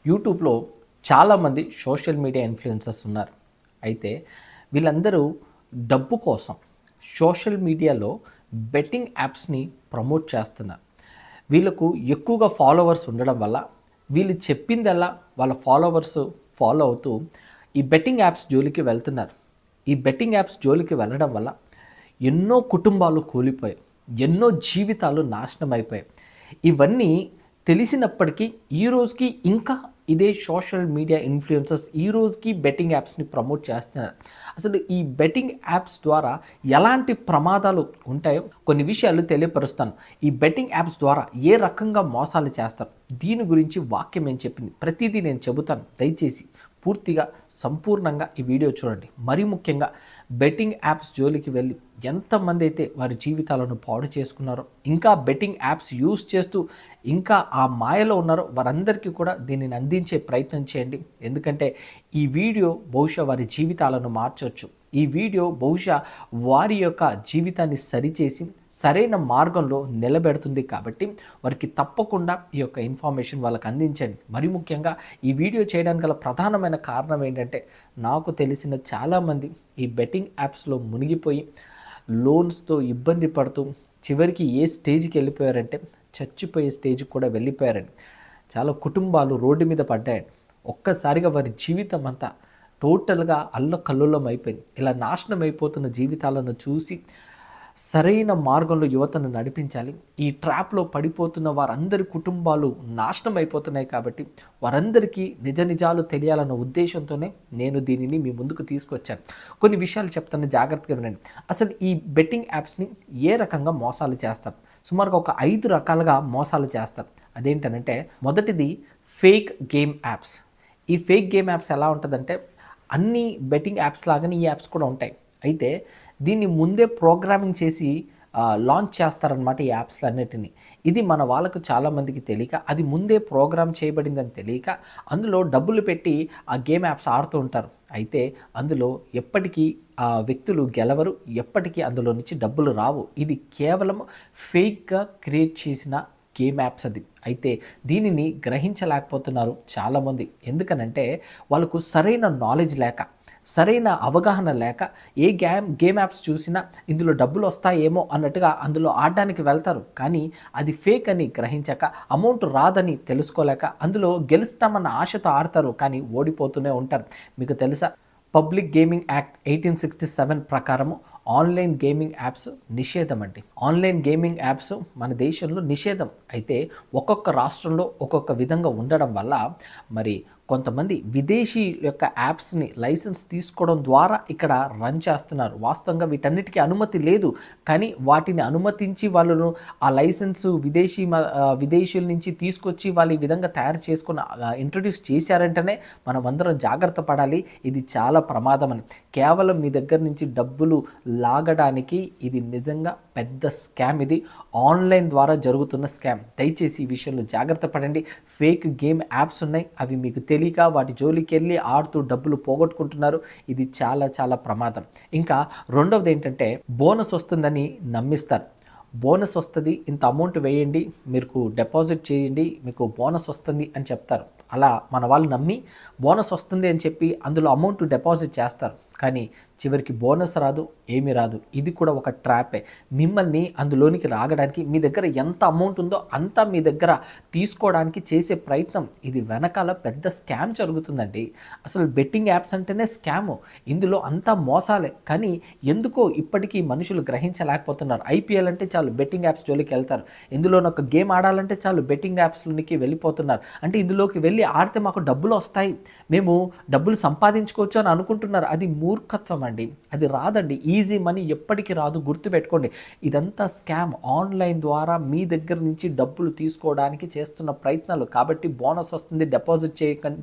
యూట్యూబ్లో చాలామంది social media influencers ఉన్నారు. అయితే వీళ్ళందరూ డబ్బు కోసం సోషల్ మీడియాలో బెట్టింగ్ యాప్స్ని ప్రమోట్ చేస్తున్నారు. వీళ్ళకు ఎక్కువగా ఫాలోవర్స్ ఉండడం వల్ల వీళ్ళు చెప్పిందల్లా వాళ్ళ ఫాలోవర్స్ ఫాలో అవుతూ ఈ బెట్టింగ్ యాప్స్ జోలికి వెళ్తున్నారు. ఈ బెట్టింగ్ యాప్స్ జోలికి వెళ్ళడం వల్ల ఎన్నో కుటుంబాలు కూలిపోయాయి, ఎన్నో జీవితాలు నాశనం అయిపోయాయి. ఇవన్నీ తెలిసినప్పటికీ ఈ రోజుకి ఇంకా ఇదే సోషల్ మీడియా ఇన్ఫ్లుయెన్సర్స్ ఈ రోజుకి బెట్టింగ్ యాప్స్ని ప్రమోట్ చేస్తున్నారు. అసలు ఈ బెట్టింగ్ యాప్స్ ద్వారా ఎలాంటి ప్రమాదాలు ఉంటాయో కొన్ని విషయాలు తెలియపరుస్తాను. ఈ బెట్టింగ్ యాప్స్ ద్వారా ఏ రకంగా మోసాలు చేస్తారు, దీని గురించి వాక్యం ఏం చెప్పింది ప్రతిదీ నేను చెబుతాను. దయచేసి పూర్తిగా సంపూర్ణంగా ఈ వీడియో చూడండి. మరీ ముఖ్యంగా బెట్టింగ్ యాప్స్ జోలికి వెళ్ళి ఎంతమంది అయితే వారి జీవితాలను పాడు చేసుకున్నారో, ఇంకా బెట్టింగ్ యాప్స్ యూస్ చేస్తూ ఇంకా ఆ మాయలో ఉన్నారో వారందరికీ కూడా దీనిని అందించే ప్రయత్నం చేయండి. ఎందుకంటే ఈ వీడియో బహుశా వారి జీవితాలను మార్చవచ్చు. ఈ వీడియో బహుశా వారి యొక్క జీవితాన్ని సరిచేసి సరైన మార్గంలో నిలబెడుతుంది. కాబట్టి వారికి తప్పకుండా ఈ యొక్క ఇన్ఫర్మేషన్ వాళ్ళకి అందించండి. మరి ముఖ్యంగా ఈ వీడియో చేయడానికి గల ప్రధానమైన కారణం ఏంటంటే, నాకు తెలిసిన చాలామంది ఈ బెట్టింగ్ యాప్స్లో మునిగిపోయి లోన్స్తో ఇబ్బంది పడుతూ చివరికి ఏ స్టేజ్కి వెళ్ళిపోయారంటే చచ్చిపోయే స్టేజ్కి కూడా వెళ్ళిపోయారండి. చాలా కుటుంబాలు రోడ్డు మీద పడ్డాయండి. ఒక్కసారిగా వారి జీవితం అంతా టోటల్గా అల్లకల్లోలం అయిపోయింది. ఇలా నాశనం అయిపోతున్న జీవితాలను చూసి సరైన మార్గంలో యువతను నడిపించాలి. ఈ ట్రాప్లో పడిపోతున్న వారందరి కుటుంబాలు నాశనం అయిపోతున్నాయి. కాబట్టి వారందరికీ నిజ నిజాలు తెలియాలన్న ఉద్దేశంతోనే నేను దీనిని మీ ముందుకు తీసుకొచ్చాను. కొన్ని విషయాలు చెప్తాను, జాగ్రత్తగా వినండి. అసలు ఈ బెట్టింగ్ యాప్స్ని ఏ రకంగా మోసాలు చేస్తారు? సుమారుగా ఒక 5 రకాలుగా మోసాలు చేస్తారు. అదేంటనంటే, మొదటిది ఫేక్ గేమ్ యాప్స్. ఈ ఫేక్ గేమ్ యాప్స్ ఎలా ఉంటుందంటే, అన్ని బెట్టింగ్ యాప్స్ లాగానే ఈ యాప్స్ కూడా ఉంటాయి. అయితే దీన్ని ముందే ప్రోగ్రామింగ్ చేసి లాంచ్ చేస్తారనమాట ఈ యాప్స్లు అన్నిటిని. ఇది మన వాళ్ళకు చాలామందికి తెలియక, అది ముందే ప్రోగ్రామ్ చేయబడిందని తెలియక అందులో డబ్బులు పెట్టి ఆ గేమ్ యాప్స్ ఆడుతూ ఉంటారు. అయితే అందులో ఎప్పటికీ ఆ వ్యక్తులు గెలవరు, ఎప్పటికీ అందులో నుంచి డబ్బులు రావు. ఇది కేవలం ఫేక్గా క్రియేట్ చేసిన గేమ్ యాప్స్ అది. అయితే దీనిని గ్రహించలేకపోతున్నారు చాలామంది. ఎందుకనంటే వాళ్ళకు సరైన నాలెడ్జ్ లేక, సరైన అవగాహన లేక ఏ గేమ్ యాప్స్ చూసినా ఇందులో డబ్బులు వస్తాయేమో అన్నట్టుగా అందులో ఆడడానికి వెళ్తారు. కానీ అది ఫేక్ అని గ్రహించక, అమౌంట్ రాదని తెలుసుకోలేక అందులో గెలుస్తామన్న ఆశతో ఆడతారు, కానీ ఓడిపోతూనే ఉంటారు. మీకు తెలుసా, పబ్లిక్ గేమింగ్ యాక్ట్ 1867 ప్రకారము ఆన్లైన్ గేమింగ్ యాప్స్ నిషేధం అండి. ఆన్లైన్ గేమింగ్ యాప్స్ మన దేశంలో నిషేధం. అయితే ఒక్కొక్క రాష్ట్రంలో ఒక్కొక్క విధంగా ఉండడం వల్ల మరి కొంతమంది విదేశీ యొక్క యాప్స్ని లైసెన్స్ తీసుకోవడం ద్వారా ఇక్కడ రన్ చేస్తున్నారు. వాస్తవంగా వీటన్నిటికీ అనుమతి లేదు, కానీ వాటిని అనుమతించి వాళ్ళను ఆ లైసెన్సు విదేశీయుల నుంచి తీసుకొచ్చి వాళ్ళు ఈ విధంగా తయారు చేసుకుని ఇంట్రడ్యూస్ చేశారంటేనే మనం అందరం జాగ్రత్త పడాలి. ఇది చాలా ప్రమాదం అని. కేవలం మీ దగ్గర నుంచి డబ్బులు లాగడానికి ఇది నిజంగా పెద్ద స్కామ్. ఇది ఆన్లైన్ ద్వారా జరుగుతున్న స్కామ్. దయచేసి ఈ విషయంలో జాగ్రత్త పడండి. ఫేక్ గేమ్ యాప్స్ ఉన్నాయి, అవి మీకు తెలియక వాటి జోలికి వెళ్ళి ఆడుతూ డబ్బులు పోగొట్టుకుంటున్నారు. ఇది చాలా చాలా ప్రమాదం. ఇంకా రెండవది ఏంటంటే, బోనస్ వస్తుందని నమ్మిస్తారు. బోనస్ వస్తుంది, ఇంత అమౌంట్ వేయండి, మీకు డిపాజిట్ చేయండి, మీకు బోనస్ వస్తుంది అని చెప్తారు. అలా మన వాళ్ళు నమ్మి బోనస్ వస్తుంది అని చెప్పి అందులో అమౌంట్ డిపాజిట్ చేస్తారు. కానీ చివరికి బోనస్ రాదు, ఏమీ రాదు. ఇది కూడా ఒక ట్రాపే. మిమ్మల్ని అందులోనికి రాగడానికి మీ దగ్గర ఎంత అమౌంట్ ఉందో అంతా మీ దగ్గర తీసుకోవడానికి చేసే ప్రయత్నం. ఇది వెనకాల పెద్ద స్కామ్ జరుగుతుందండి. అసలు బెట్టింగ్ యాప్స్ అంటేనే స్కాము. ఇందులో అంతా మోసాలే. కానీ ఎందుకో ఇప్పటికీ మనుషులు గ్రహించలేకపోతున్నారు. ఐపీఎల్ అంటే చాలు బెట్టింగ్ యాప్స్ జోలికి వెళ్తారు. ఇందులోని ఒక గేమ్ ఆడాలంటే చాలు బెట్టింగ్ యాప్స్లోనికి వెళ్ళిపోతున్నారు. అంటే ఇందులోకి వెళ్ళి ఆడితే మాకు డబ్బులు వస్తాయి, మేము డబ్బులు సంపాదించుకోవచ్చు అని అనుకుంటున్నారు. అది మూర్ఖత్వం అండి. అది రాదండి. ఈజీ మనీ ఎప్పటికీ రాదు, గుర్తుపెట్టుకోండి. ఇదంతా స్కామ్. ఆన్లైన్ ద్వారా మీ దగ్గర నుంచి డబ్బులు తీసుకోవడానికి చేస్తున్న ప్రయత్నాలు. కాబట్టి బోనస్ వస్తుంది, డిపాజిట్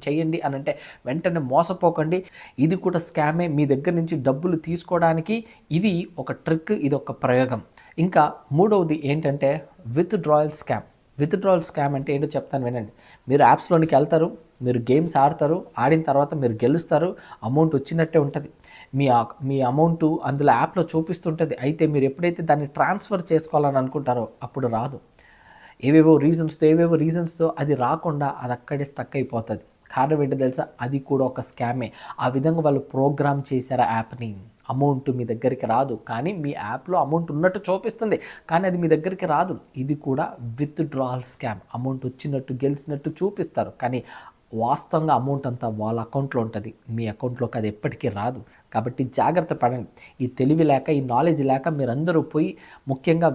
చేయండి అని అంటే వెంటనే మోసపోకండి. ఇది కూడా స్కామే. మీ దగ్గర నుంచి డబ్బులు తీసుకోవడానికి ఇది ఒక ట్రిక్, ఇది ఒక ప్రయోగం. ఇంకా మూడవది ఏంటంటే విత్‌డ్రాయల్ స్కామ్. విత్‌డ్రాయల్ స్కామ్ అంటే ఏంటో చెప్తాను వినండి. మీరు యాప్స్లోనికి వెళ్తారు, మీరు గేమ్స్ ఆడతారు, ఆడిన తర్వాత మీరు గెలుస్తారు, అమౌంట్ వచ్చినట్టే ఉంటుంది. మీ అమౌంట్ అందులో యాప్లో చూపిస్తుంటుంది. అయితే మీరు ఎప్పుడైతే దాన్ని ట్రాన్స్ఫర్ చేసుకోవాలని అనుకుంటారో అప్పుడు రాదు. ఏవేవో రీజన్స్తో అది రాకుండా అది అక్కడే స్టక్ అయిపోతుంది. కారణం ఏంటో తెలుసా? అది కూడా ఒక స్కామే. ఆ విధంగా వాళ్ళు ప్రోగ్రామ్ చేశారు ఆ యాప్‌ని. అమౌంట్ మీ దగ్గరికి రాదు. కానీ మీ యాప్‌లో అమౌంట్ ఉన్నట్టు చూపిస్తుంది. కానీ అది మీ దగ్గరికి రాదు. ఇది కూడా విత్‌డ్రాయల్ స్కామ్. అమౌంట్ వచ్చినట్టు, గెలిచినట్టు చూపిస్తారు. కానీ వాస్తవంగా అమౌంట్ అంతా వాళ్ళ అకౌంట్‌లో ఉంటది. మీ అకౌంట్‌లోకి అది ఎప్పటికీ రాదు. కాబట్టి జాగ్రత్త పడండి. ఈ తెలివి లేక, ఈ నాలెడ్జ్ లేక మీరందరూ పోయి ముఖ్యంగా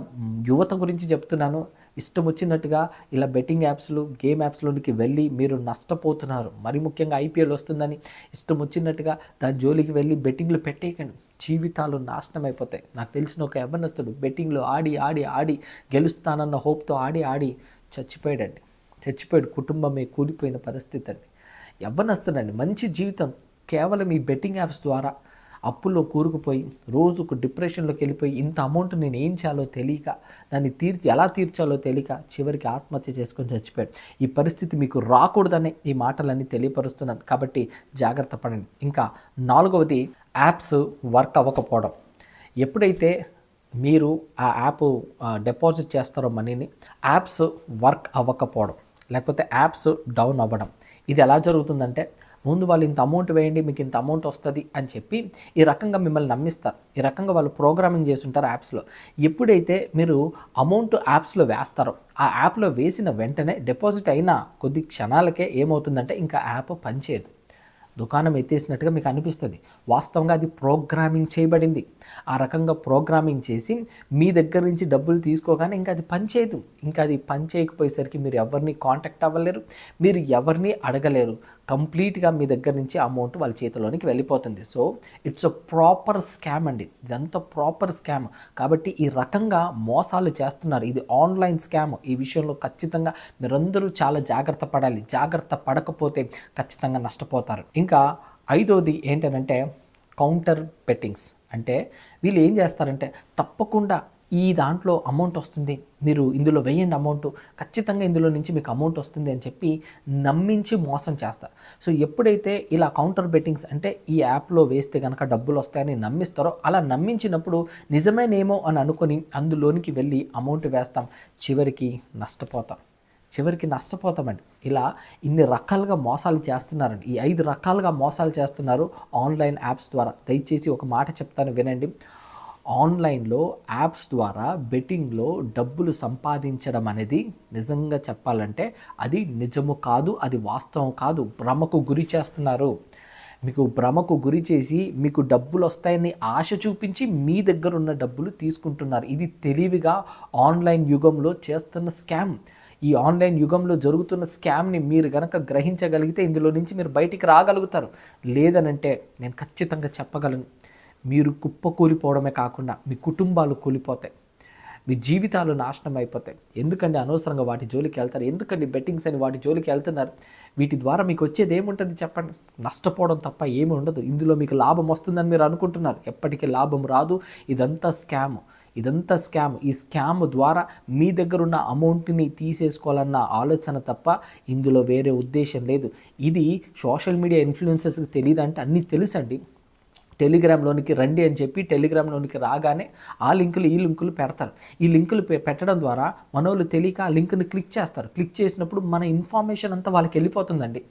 యువత గురించి చెప్తున్నాను. ఇష్టం వచ్చినట్టుగా ఇలా బెట్టింగ్ యాప్స్‌లు, గేమ్ యాప్స్‌లోనికి వెళ్ళి మీరు నష్టపోతున్నారు. మరి ముఖ్యంగా ఐపీఎల్ వస్తుందని ఇష్టం వచ్చినట్టుగా దాని జోలికి వెళ్ళి బెట్టింగ్‌లు పెట్టేయకండి. జీవితాలు నాశనం అయిపోతాయి. నాకు తెలిసిన ఒక యవ్వనస్తుడు బెట్టింగ్‌లో ఆడి, ఆడి, ఆడి గెలుస్తానన్న హోప్‌తో ఆడి, ఆడి చచ్చిపోయాడండి. చచ్చిపోయాడు. కుటుంబమే కూలిపోయిన పరిస్థితి అండి. యవ్వనస్తుడండి. మంచి జీవితం కేవలం ఈ బెట్టింగ్ యాప్స్ ద్వారా అప్పుల్లో కూరుకుపోయి రోజుకు డిప్రెషన్లోకి వెళ్ళిపోయి ఇంత అమౌంట్ నేను ఏం చేయాలో తెలియక దాన్ని ఎలా తీర్చాలో తెలియక చివరికి ఆత్మహత్య చేసుకొని చచ్చిపోయాడు. ఈ పరిస్థితి మీకు రాకూడదనే ఈ మాటలన్నీ తెలియపరుస్తున్నాను. కాబట్టి జాగ్రత్త పడండి. ఇంకా 4వది యాప్స్ వర్క్ అవ్వకపోవడం. ఎప్పుడైతే మీరు ఆ యాప్ డిపాజిట్ చేస్తారో మనీని, యాప్స్ వర్క్ అవ్వకపోవడం లేకపోతే యాప్స్ డౌన్ అవ్వడం. ఇది ఎలా జరుగుతుందంటే ముందు వాళ్ళు ఇంత అమౌంట్ వేయండి మీకు ఇంత అమౌంట్ వస్తుంది అని చెప్పి ఈ రకంగా మిమ్మల్ని నమ్మిస్తారు. ఈ రకంగా వాళ్ళు ప్రోగ్రామింగ్ చేసి ఉంటారు యాప్స్లో. ఎప్పుడైతే మీరు అమౌంట్ యాప్స్లో వేస్తారో ఆ యాప్లో వేసిన వెంటనే డిపాజిట్ అయిన కొద్ది క్షణాలకే ఏమవుతుందంటే ఇంకా యాప్ పనిచేయదు. దుకాణం ఎత్తేసినట్టుగా మీకు అనిపిస్తుంది. వాస్తవంగా అది ప్రోగ్రామింగ్ చేయబడింది. ఆ రకంగా ప్రోగ్రామింగ్ చేసి మీ దగ్గర నుంచి డబ్బులు తీసుకోగానే ఇంకా అది పనిచేయదు. ఇంకా అది పని చేయకపోయేసరికి మీరు ఎవరిని కాంటాక్ట్ అవ్వలేరు, మీరు ఎవరిని అడగలేరు. కంప్లీట్గా మీ దగ్గర నుంచి అమౌంట్ వాళ్ళ చేతిలోనికి వెళ్ళిపోతుంది. So it's a proper scam అండి. ఇదంతా ప్రాపర్ స్కామ్. కాబట్టి ఈ రకంగా మోసాలు చేస్తున్నారు. ఇది ఆన్లైన్ స్కామ్. ఈ విషయంలో ఖచ్చితంగా మీరందరూ చాలా జాగ్రత్త పడాలి. జాగ్రత్త పడకపోతే ఖచ్చితంగా నష్టపోతారు. ఇంకా 5వది ఏంటంటే కౌంటర్ బెట్టింగ్స్. అంటే వీళ్ళు ఏం చేస్తారంటే తప్పకుండా ఈ దాంట్లో అమౌంట్ వస్తుంది, మీరు ఇందులో వేయండి అమౌంట్, ఖచ్చితంగా ఇందులో నుంచి మీకు అమౌంట్ వస్తుంది అని చెప్పి నమ్మించి మోసం చేస్తారు. సో ఎప్పుడైతే ఇలా కౌంటర్ బెట్టింగ్స్ అంటే ఈ యాప్లో వేస్తే కనుక డబ్బులు వస్తాయని నమ్మిస్తారో అలా నమ్మించినప్పుడు నిజమేనేమో అని అనుకొని అందులోనికి వెళ్ళి అమౌంట్ వేస్తాం. చివరికి నష్టపోతామండి. ఇలా ఇన్ని రకాలుగా మోసాలు చేస్తున్నారండి. ఈ 5 రకాలుగా మోసాలు చేస్తున్నారు ఆన్లైన్ యాప్స్ ద్వారా. దయచేసి ఒక మాట చెప్తాను వినండి. ఆన్లైన్లో యాప్స్ ద్వారా బెట్టింగ్లో డబ్బులు సంపాదించడం అనేది నిజంగా చెప్పాలంటే అది నిజము కాదు, అది వాస్తవం కాదు. భ్రమకు గురి చేస్తున్నారు. మీకు భ్రమకు గురి చేసి మీకు డబ్బులు వస్తాయని ఆశ చూపించి మీ దగ్గర ఉన్న డబ్బులు తీసుకుంటున్నారు. ఇది తెలివిగా ఆన్లైన్ యుగంలో చేస్తున్న స్కామ్. ఈ ఆన్లైన్ యుగంలో జరుగుతున్న స్కామ్ని మీరు గనక గ్రహించగలిగితే ఇందులో నుంచి మీరు బయటికి రాగలుగుతారు. లేదనంటే నేను ఖచ్చితంగా చెప్పగలను, మీరు కుప్పకూలిపోవడమే కాకుండా మీ కుటుంబాలు కూలిపోతాయి, మీ జీవితాలు నాశనం అయిపోతాయి. ఎందుకండి అనవసరంగా వాటి జోలికి వెళ్తారు? ఎందుకండి బెట్టింగ్స్ అని వాటి జోలికి వెళ్తున్నారు? వీటి ద్వారా మీకు వచ్చేది ఏముంటుంది చెప్పండి? నష్టపోవడం తప్ప ఏమి ఉండదు. ఇందులో మీకు లాభం వస్తుందని మీరు అనుకుంటున్నారు. ఎప్పటికీ లాభం రాదు. ఇదంతా స్కామ్. ఈ స్కామ్ ద్వారా మీ దగ్గర ఉన్న అమౌంట్ని తీసేసుకోవాలన్న ఆలోచన తప్ప ఇందులో వేరే ఉద్దేశం లేదు. ఇది సోషల్ మీడియా ఇన్ఫ్లుయెన్సర్స్కి తెలియదంటే అన్నీ తెలుసండి. టెలిగ్రామ్లోనికి రండి అని చెప్పి టెలిగ్రామ్లోనికి రాగానే ఆ లింకులు ఈ లింకులు పెడతారు. ఈ లింకులు పెట్టడం ద్వారా మనోళ్ళు తెలియక ఆ లింక్ని క్లిక్ చేస్తారు. క్లిక్ చేసినప్పుడు మన ఇన్ఫర్మేషన్ అంతా వాళ్ళకి వెళ్ళిపోతుందండి.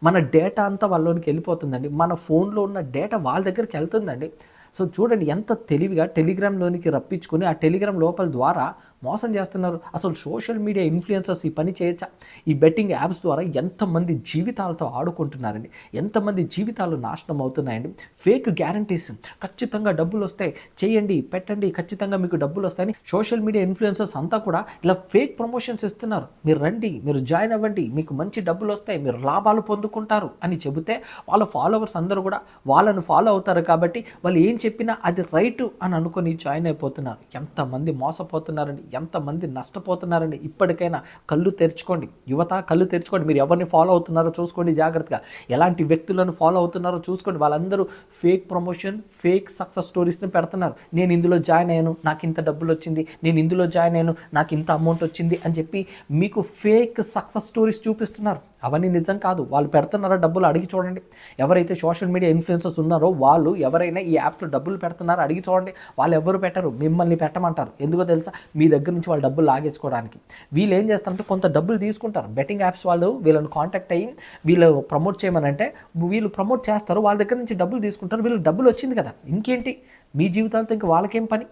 మన డేటా అంతా వాళ్ళలోనికి వెళ్ళిపోతుందండి. మన ఫోన్లో ఉన్న డేటా వాళ్ళ దగ్గరికి వెళ్తుందండి. సో చూడండి ఎంత తెలివిగా టెలిగ్రామ్లోనికి రప్పించుకొని ఆ టెలిగ్రామ్ లోపల ద్వారా మోసం చేస్తున్నారు. అసలు సోషల్ మీడియా ఇన్ఫ్లుయెన్సర్స్ ఈ పని చేయొచ్చా? ఈ బెట్టింగ్ యాప్స్ ద్వారా ఎంతమంది జీవితాలతో ఆడుకుంటున్నారండి, ఎంతమంది జీవితాలు నాశనం అవుతున్నాయండి. ఫేక్ గ్యారంటీస్, ఖచ్చితంగా డబ్బులు వస్తాయి, చేయండి పెట్టండి ఖచ్చితంగా మీకు డబ్బులు వస్తాయని సోషల్ మీడియా ఇన్ఫ్లుయెన్సర్స్ అంతా కూడా ఇలా ఫేక్ ప్రమోషన్స్ ఇస్తున్నారు. మీరు రండి, మీరు జాయిన్ అవ్వండి, మీకు మంచి డబ్బులు వస్తాయి, మీరు లాభాలు పొందుకుంటారు అని చెబితే వాళ్ళ ఫాలోవర్స్ అందరూ కూడా వాళ్ళను ఫాలో అవుతారు. కాబట్టి వాళ్ళు ఏం చెప్పినా అది రైట్ అని అనుకొని జాయిన్ అయిపోతున్నారు. ఎంతమంది మోసపోతున్నారండి, ఎంతమంది నష్టపోతున్నారండి. ఇప్పటికైనా కళ్ళు తెరుచుకోండి యువత, కళ్ళు తెరుచుకోండి. మీరు ఎవరిని ఫాలో అవుతున్నారో చూసుకోండి జాగ్రత్తగా, ఎలాంటి వ్యక్తులను ఫాలో అవుతున్నారో చూసుకోండి. వాళ్ళందరూ ఫేక్ ప్రమోషన్, ఫేక్ సక్సెస్ స్టోరీస్ని పెడుతున్నారు. నేను ఇందులో జాయిన్ అయ్యాను, నాకు ఇంత డబ్బులు వచ్చింది, నేను ఇందులో జాయిన్ అయ్యాను, నాకు ఇంత అమౌంట్ వచ్చింది అని చెప్పి మీకు ఫేక్ సక్సెస్ స్టోరీస్ చూపిస్తున్నారు. అవన్నీ నిజం కాదు. వాళ్ళు పెడుతున్నారా డబ్బులు అడిగి చూడండి. ఎవరైతే సోషల్ మీడియా ఇన్‌ఫ్లుయెన్సర్స్ ఉన్నారో వాళ్ళు ఎవరైనా ఈ యాప్స్‌లో డబ్బులు పెడుతున్నారో అడిగి చూడండి. వాళ్ళు ఎవ్వరు పెట్టరు. మిమ్మల్ని పెట్టమంటారు. ఎందుకో తెలుసా? మీ దగ్గర నుంచి వాళ్ళు డబ్బులు లాగేసుకోవడానికి. వీళ్ళు ఏం చేస్తారంటే కొంత డబ్బులు తీసుకుంటారు. బెట్టింగ్ యాప్స్ వాళ్ళు వీళ్ళని కాంటాక్ట్ అయ్యి వీళ్ళు ప్రమోట్ చేయమనంటే వీళ్ళు ప్రమోట్ చేస్తారు. వాళ్ళ దగ్గర నుంచి డబ్బులు తీసుకుంటారు. వీళ్ళకి డబ్బులు వచ్చింది కదా! ఇంకేంటి? మీ జీవితాలతో ఇంక వాళ్ళకేం పని?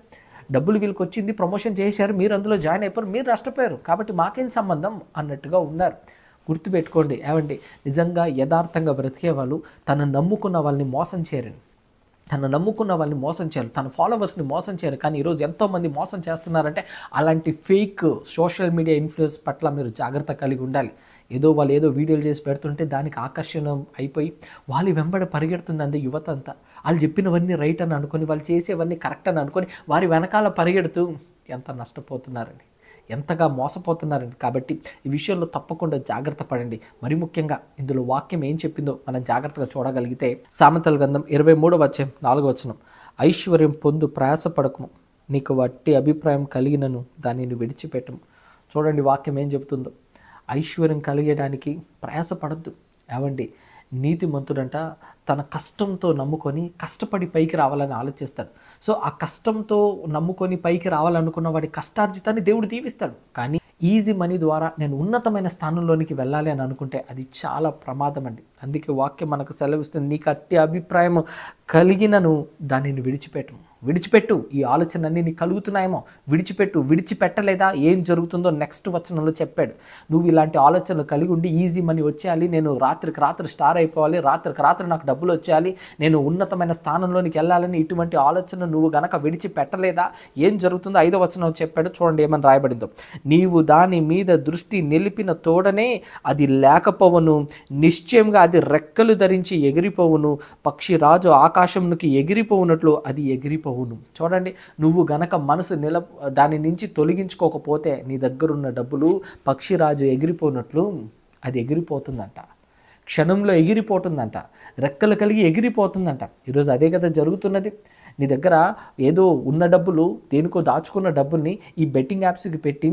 డబ్బులు వీళ్ళకి వచ్చింది, ప్రమోషన్ చేశారు, మీరు అందులో జాయిన్ అయిపోయారు, మీరు నష్టపోయారు. కాబట్టి మాకేం సంబంధం అన్నట్టుగా ఉన్నారు. గుర్తుపెట్టుకోండి. ఏమండి, నిజంగా యథార్థంగా బ్రతికే వాళ్ళు తను నమ్ముకున్న వాళ్ళని మోసం చేయరండి. తను నమ్ముకున్న వాళ్ళని మోసం చేయరు, తన ఫాలోవర్స్ని మోసం చేయరు. కానీ ఈరోజు ఎంతోమంది మోసం చేస్తున్నారంటే అలాంటి ఫేక్ సోషల్ మీడియా ఇన్ఫ్లుయెన్స్ పట్ల మీరు జాగ్రత్త కలిగి ఉండాలి. వాళ్ళు ఏదో వీడియోలు చేసి పెడుతుంటే దానికి ఆకర్షణ అయిపోయి వాళ్ళు వెంబడి పరిగెడుతుందండి యువత అంతా. వాళ్ళు చెప్పినవన్నీ రైట్ అని అనుకొని, వాళ్ళు చేసేవన్నీ కరెక్ట్ అని అనుకొని వారి వెనకాల పరిగెడుతూ ఎంత నష్టపోతున్నారండి, ఎంతగా మోసపోతున్నారండి. కాబట్టి ఈ విషయంలో తప్పకుండా జాగ్రత్త పడండి. మరి ముఖ్యంగా ఇందులో వాక్యం ఏం చెప్పిందో మనం జాగ్రత్తగా చూడగలిగితే సామెతల గ్రంథం 23:4 ఐశ్వర్యం పొందు ప్రయాసపడకుము, నీకు వట్టి అభిప్రాయం కలిగినను దానిని విడిచిపెట్టము. చూడండి వాక్యం ఏం చెబుతుందో. ఐశ్వర్యం కలిగేయడానికి ప్రయాసపడద్దు. ఏమండి, నీతిమంతుడంట తన కష్టంతో నమ్ముకొని కష్టపడి పైకి రావాలని ఆలోచిస్తాడు. సో ఆ కష్టంతో నమ్ముకొని పైకి రావాలనుకున్న వాడి కష్టార్జితాన్ని దేవుడు దీవిస్తాడు. కానీ ఈజీ మనీ ద్వారా నేను ఉన్నతమైన స్థానంలోనికి వెళ్ళాలి అని అనుకుంటే అది చాలా ప్రమాదం అండి. అందుకే వాక్యం మనకు సెలవిస్తుంది, నీకు అట్టి అభిప్రాయం కలిగినను దానిని విడిచిపెట్టు. ఈ ఆలోచనన్నీ నీకు కలుగుతున్నాయేమో, విడిచిపెట్టలేదా ఏం జరుగుతుందో నెక్స్ట్ వచనంలో చెప్పాడు. నువ్వు ఇలాంటి ఆలోచనలు కలిగి ఉండి ఈజీ మనీ వచ్చేయాలి, నేను రాత్రికి రాత్రి స్టార్ అయిపోవాలి, రాత్రికి రాత్రి నాకు డబ్బులు వచ్చేయాలి, నేను ఉన్నతమైన స్థానంలోనికి వెళ్ళాలని ఇటువంటి ఆలోచన నువ్వు గనక విడిచిపెట్టలేదా ఏం జరుగుతుందో 5వ వచనం చెప్పాడు. చూడండి ఏమని రాయబడిందో. నీవు దాని మీద దృష్టి నిలిపిన తోడనే అది లేకపోవును, నిశ్చయంగా అది రెక్కలు ధరించి ఎగిరిపోవును, పక్షిరాజు ఆకాశంలోకి ఎగిరిపోవునట్లు అది ఎగిరిపోవును. చూడండి, నువ్వు గనక మనసు దాని నుంచి తొలగించుకోకపోతే నీ దగ్గరున్న డబ్బులు పక్షిరాజు ఎగిరిపోయినట్లు అది ఎగిరిపోతుందంట. క్షణంలో ఎగిరిపోతుందంట, రెక్కలు కలిగి ఎగిరిపోతుందంట. ఈరోజు అదే కదా జరుగుతున్నది. నీ దగ్గర ఏదో ఉన్న డబ్బులు, దేనికో దాచుకున్న డబ్బుల్ని ఈ బెట్టింగ్ యాప్స్కి పెట్టి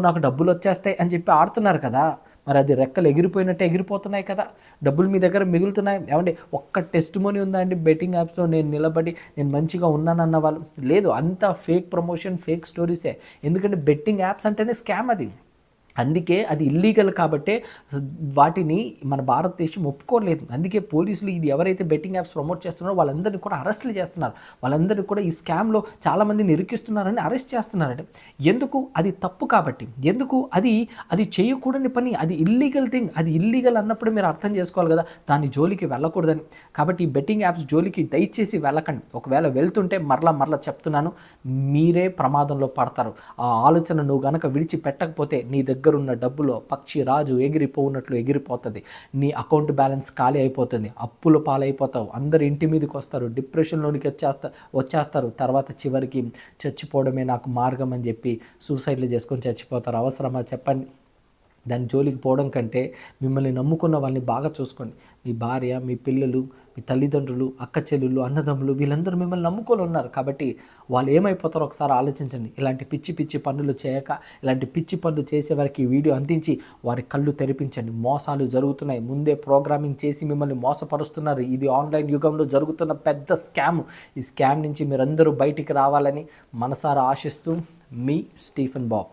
నాకు డబ్బులు వచ్చేస్తాయి అని చెప్పి ఆడుతున్నారు కదా. మరి అది రెక్కలు ఎగిరిపోయినట్టే ఎగిరిపోతున్నాయి కదా, డబ్బులు మీ దగ్గర మిగులుతున్నాయి. ఏమంటే ఒక్క టెస్టిమోనీ ఉందా అండి బెట్టింగ్ యాప్స్లో నేను నిలబడి నేను మంచిగా ఉన్నానన్న వాళ్ళు? లేదు, అంతా ఫేక్ ప్రమోషన్, ఫేక్ స్టోరీసే. ఎందుకంటే బెట్టింగ్ యాప్స్ అంటేనే స్కామ్ అది. అందుకే అది ఇల్లీగల్ కాబట్టే వాటిని మన భారతదేశం ఒప్పుకోలేదు. అందుకే పోలీసులు ఇది ఎవరైతే బెట్టింగ్ యాప్స్ ప్రమోట్ చేస్తున్నారో వాళ్ళందరినీ కూడా అరెస్టులు చేస్తున్నారు. వాళ్ళందరినీ కూడా ఈ స్కామ్లో చాలామందిని ఇరికిస్తున్నారని అరెస్ట్ చేస్తున్నారండి. ఎందుకు? అది తప్పు కాబట్టి. ఎందుకు? అది చేయకూడని పని, అది ఇల్లీగల్ థింగ్. అది ఇల్లీగల్ అన్నప్పుడు మీరు అర్థం చేసుకోవాలి కదా, దాని జోలికి వెళ్ళకూడదని. కాబట్టి ఈ బెట్టింగ్ యాప్స్ జోలికి దయచేసి వెళ్ళకండి. ఒకవేళ వెళ్తుంటే మరలా చెప్తున్నాను, మీరే ప్రమాదంలో పడతారు. ఆ ఆలోచన నువ్వు గనక విడిచిపెట్టకపోతే నీ దగ్గరున్న డబ్బులో పక్షి రాజు ఎగిరిపోయినట్లు ఎగిరిపోతుంది. నీ అకౌంట్ బ్యాలెన్స్ ఖాళీ అయిపోతుంది, అప్పుల పాలైపోతావు, అందరు ఇంటి మీదకి వస్తారు, డిప్రెషన్లోనికి వచ్చేస్తారు. తర్వాత చివరికి చచ్చిపోవడమే నాకు మార్గం అని చెప్పి సూసైడ్లు చేసుకొని చచ్చిపోతారు. అవసరమా చెప్పండి? దాని జోలికి పోవడం కంటే మిమ్మల్ని నమ్ముకున్న వాళ్ళని బాగా చూసుకోండి. మీ భార్య, మీ పిల్లలు, మీ తల్లిదండ్రులు, అక్క చెల్లెళ్ళు, అన్నదమ్ములు వీళ్ళందరూ మిమ్మల్ని నమ్ముకొని ఉన్నారు. కాబట్టి వాళ్ళు ఏమైపోతారో ఒకసారి ఆలోచించండి. ఇలాంటి పిచ్చి పనులు చేయక, ఇలాంటి పిచ్చి పనులు చేసే వారికి వీడియో అందించి వారి కళ్ళు తెరిపించండి. మోసాలు జరుగుతున్నాయి, ముందే ప్రోగ్రామింగ్ చేసి మిమ్మల్ని మోసపరుస్తున్నారు. ఇది ఆన్లైన్ యుగంలో జరుగుతున్న పెద్ద స్కామ్. ఈ స్కామ్ నుంచి మీరందరూ బయటికి రావాలని మనసారా ఆశిస్తూ మీ స్టీఫెన్ బాబ్.